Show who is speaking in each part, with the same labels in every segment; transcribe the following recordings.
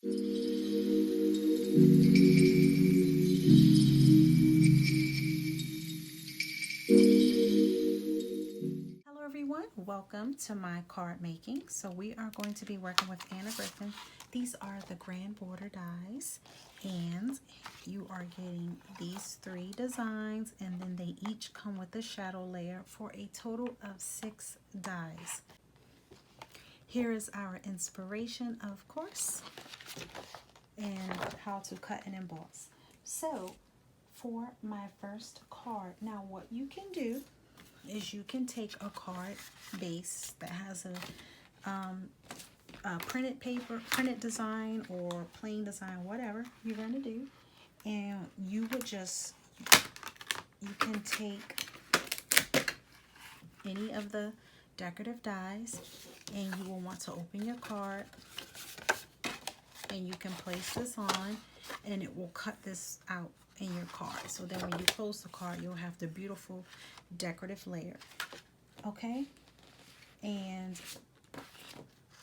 Speaker 1: Hello everyone, welcome to my card making. So we are going to be working with Anna Griffin. These are the grand border dies, and you are getting these 3 designs, and then they each come with a shadow layer for a total of 6 dies. Here is our inspiration, of course, and how to cut and emboss. So for my first card, now what you can do is you can take a card base that has a printed paper, printed design, or plain design, whatever you're going to do, and you can take any of the decorative dies, and you will want to open your card, and you can place this on, and it will cut this out in your card. So then when you close the card, you'll have the beautiful decorative layer. Okay? And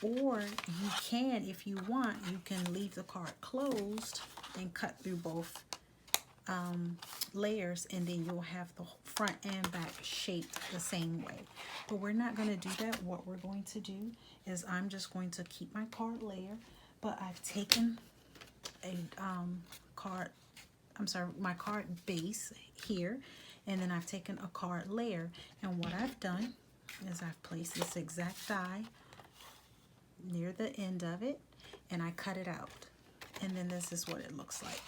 Speaker 1: or you can, if you want, you can leave the card closed and cut through both layers, and then you'll have the front and back shaped the same way. But we're not going to do that. What we're going to do is I'm just going to keep my card layer, but I've taken a my card base here, and then I've taken a card layer, and what I've done is I've placed this exact die near the end of it, and I cut it out, and then this is what it looks like.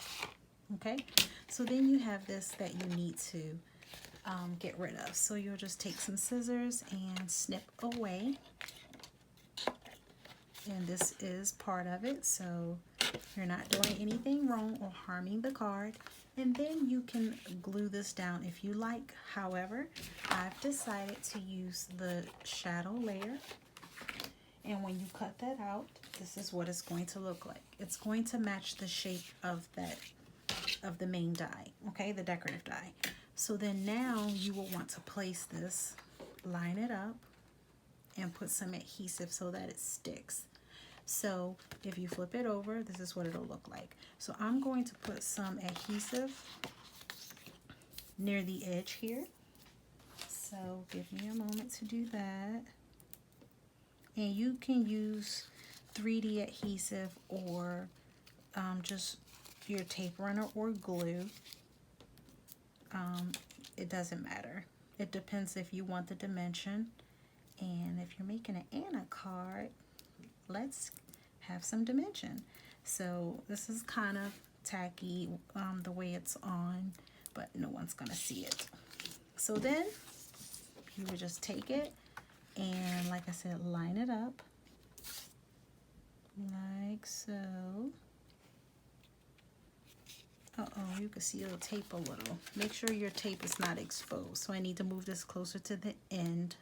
Speaker 1: Okay, so then you have this that you need to get rid of. So you'll just take some scissors and snip away, and this is part of it, so you're not doing anything wrong or harming the card. And then you can glue this down if you like. However, I've decided to use the shadow layer, and when you cut that out, this is what it's going to look like. It's going to match the shape of the main die, okay, the decorative die. So then now you will want to place this, line it up, and put some adhesive so that it sticks. So if you flip it over, this is what it'll look like. So I'm going to put some adhesive near the edge here. So give me a moment to do that. And you can use 3D adhesive or just your tape runner or glue. It doesn't matter. It depends if you want the dimension. And if you're making an Anna card, let's have some dimension. So this is kind of tacky the way it's on, but no one's gonna see it. So then you would just take it and, like I said, line it up like so. Uh-oh, you can see it'll tape a little. Make sure your tape is not exposed. So I need to move this closer to the end.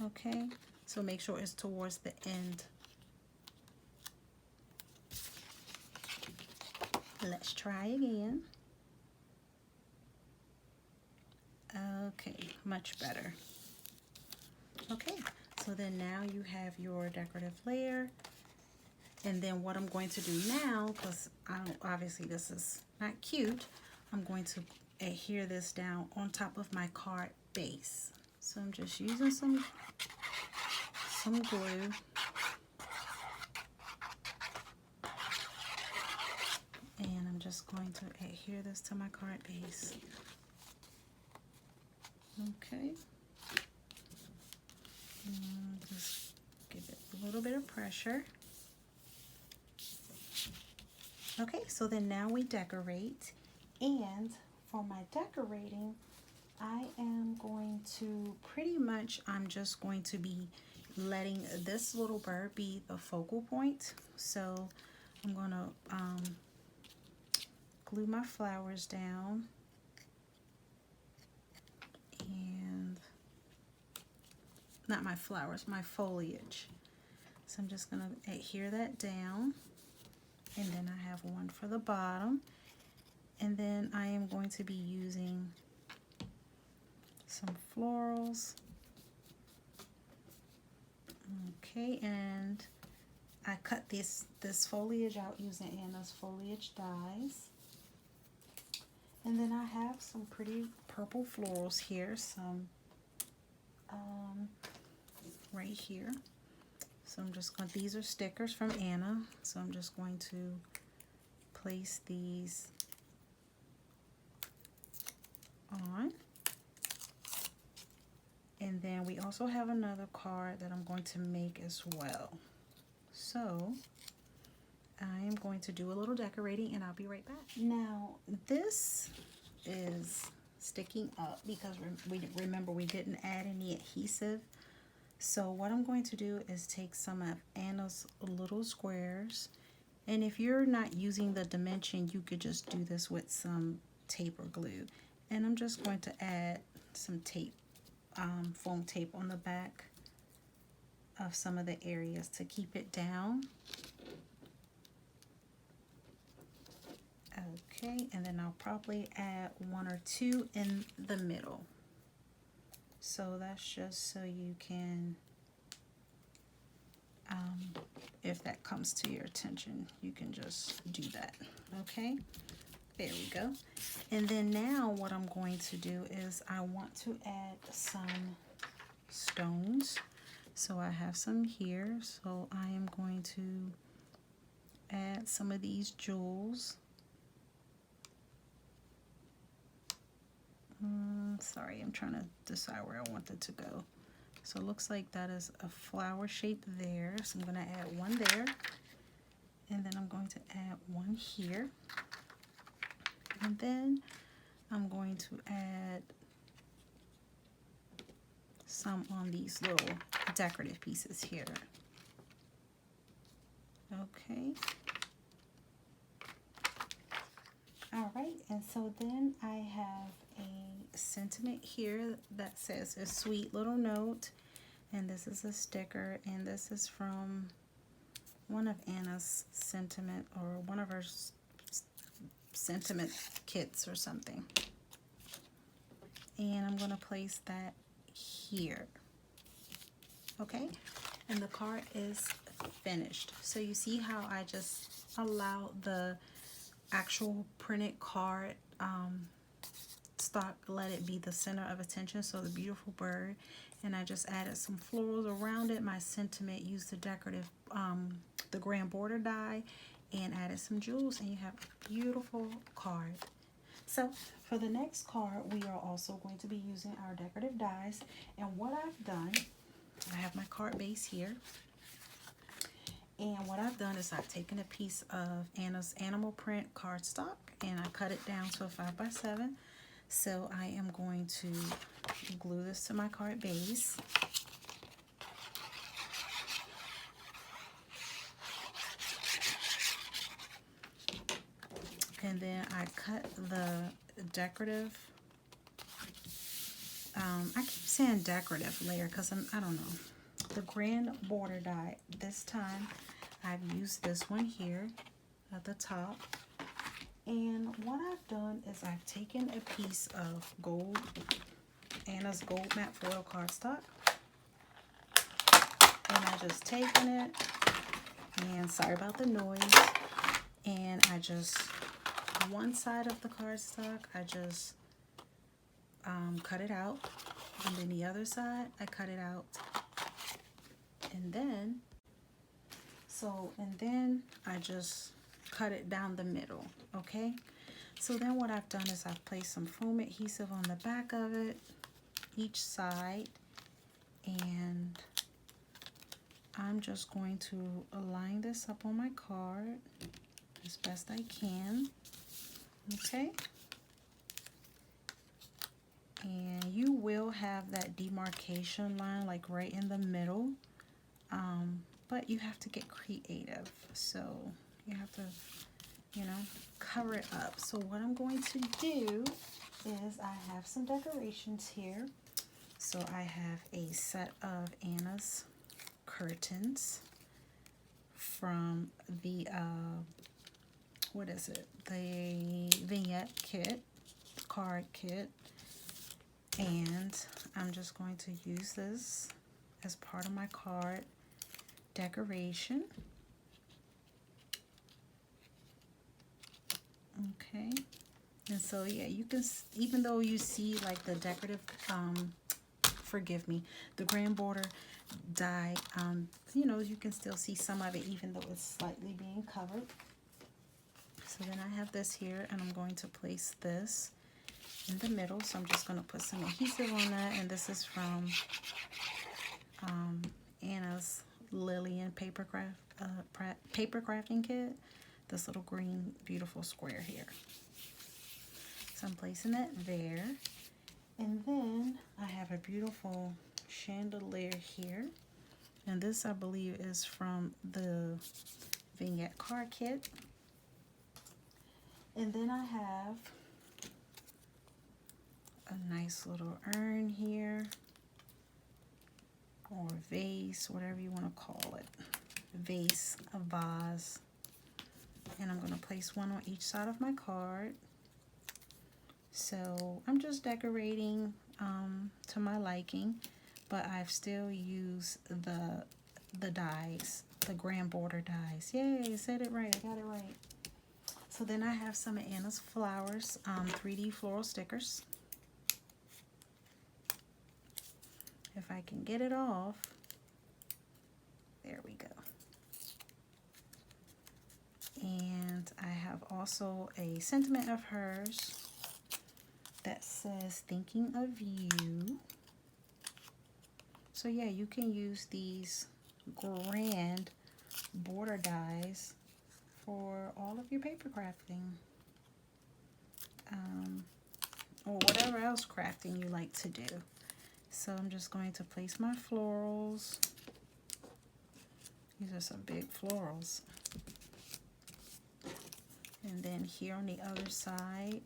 Speaker 1: Okay, so make sure it's towards the end. Let's try again. Okay, much better. Okay, so then now you have your decorative layer. And then what I'm going to do now, because obviously this is not cute, I'm going to adhere this down on top of my card base. So I'm just using some glue. And I'm just going to adhere this to my card base. Okay. And just give it a little bit of pressure. Okay, so then now we decorate. And for my decorating, I am going to I'm just going to be letting this little bird be the focal point. So I'm going to glue my flowers down, and not my flowers, my foliage. So I'm just going to adhere that down, and then I have one for the bottom, and then I am going to be using some florals. Okay, and I cut this foliage out using Anna's foliage dies. And then I have some pretty purple florals here, some right here. So I'm just going, these are stickers from Anna, so I'm just going to place these on. And then we also have another card that I'm going to make as well. So I am going to do a little decorating and I'll be right back. Now this is sticking up because remember we didn't add any adhesive. So what I'm going to do is take some of Anna's little squares, and if you're not using the dimension, you could just do this with some tape or glue. And I'm just going to add some tape, foam tape on the back of some of the areas to keep it down. Okay, and then I'll probably add one or two in the middle. So that's just so you can, if that comes to your attention, you can just do that. Okay, there we go. And then now what I'm going to do is I want to add some stones. So I have some here. So I am going to add some of these jewels. Sorry, I'm trying to decide where I want it to go. So it looks like that is a flower shape there. So I'm going to add one there. And then I'm going to add one here. And then I'm going to add some on these little decorative pieces here. Okay. All right, and so then I have a sentiment here that says a sweet little note, and this is a sticker, and this is from one of Anna's sentiment, or one of her sentiment kits or something. And I'm going to place that here. Okay, and the card is finished. So you see how I just allowed the actual printed card stock, let it be the center of attention, so the beautiful bird, and I just added some florals around it. My sentiment used the decorative the grand border die and added some jewels, and you have a beautiful card. So for the next card, we are also going to be using our decorative dies, and what I've done, I have my card base here. And what I've done is I've taken a piece of Anna's animal print cardstock and I cut it down to a 5x7. So I am going to glue this to my card base. And then I cut the decorative, I keep saying decorative layer because I don't know. The grand border die, this time I've used this one here at the top, and what I've done is I've taken a piece of gold, Anna's gold matte foil cardstock, and I just taken it, and sorry about the noise, and I just, one side of the cardstock I just cut it out, and then the other side I cut it out. And then I just cut it down the middle. Okay, so then what I've done is I've placed some foam adhesive on the back of it, each side, and I'm just going to align this up on my card as best I can. Okay, and you will have that demarcation line like right in the middle. But you have to get creative, so you have to, you know, cover it up. So what I'm going to do is I have some decorations here. So I have a set of Anna's curtains from the, what is it? The vignette kit, card kit. And I'm just going to use this as part of my card decoration. Okay. And so yeah, you can, even though you see like the decorative, forgive me, the grand border die, you know, you can still see some of it even though it's slightly being covered. So then I have this here, and I'm going to place this in the middle. So I'm just going to put some adhesive on that, and this is from Anna's Lillian paper crafting kit. This little green beautiful square here. So I'm placing that there. And then I have a beautiful chandelier here. And this, I believe, is from the vignette card kit. And then I have a nice little urn here, or vase, whatever you want to call it. Vase, a vase. And I'm going to place one on each side of my card. So I'm just decorating to my liking, but I've still used the dies, the grand border dies. Yay, I said it right, I got it right. So then I have some of Anna's Flowers 3D floral stickers. If I can get it off, there we go. And I have also a sentiment of hers that says, thinking of you. So yeah, you can use these grand border dies for all of your paper crafting, or whatever else crafting you like to do. So I'm just going to place my florals. These are some big florals. And then here on the other side,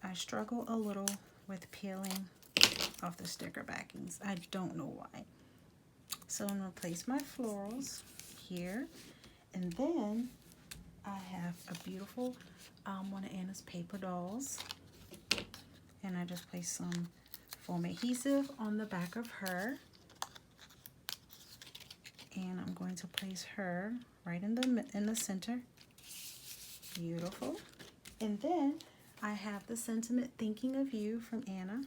Speaker 1: I struggle a little with peeling off the sticker backings. I don't know why. So I'm going to place my florals here. And then I have a beautiful one of Anna's paper dolls. And I just place some foam adhesive on the back of her. And I'm going to place her right in the center. Beautiful. And then I have the sentiment, thinking of you, from Anna.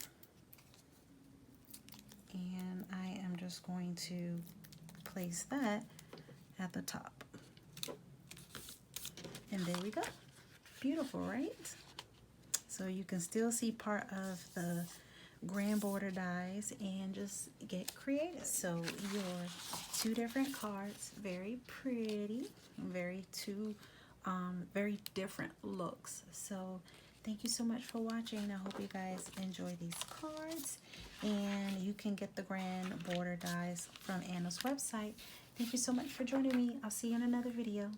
Speaker 1: And I am just going to place that at the top. And there we go. Beautiful, right? So you can still see part of the grand border dies and just get creative. So your two different cards, very pretty, very different looks. So thank you so much for watching. I hope you guys enjoy these cards, and you can get the grand border dies from Anna's website. Thank you so much for joining me. I'll see you in another video.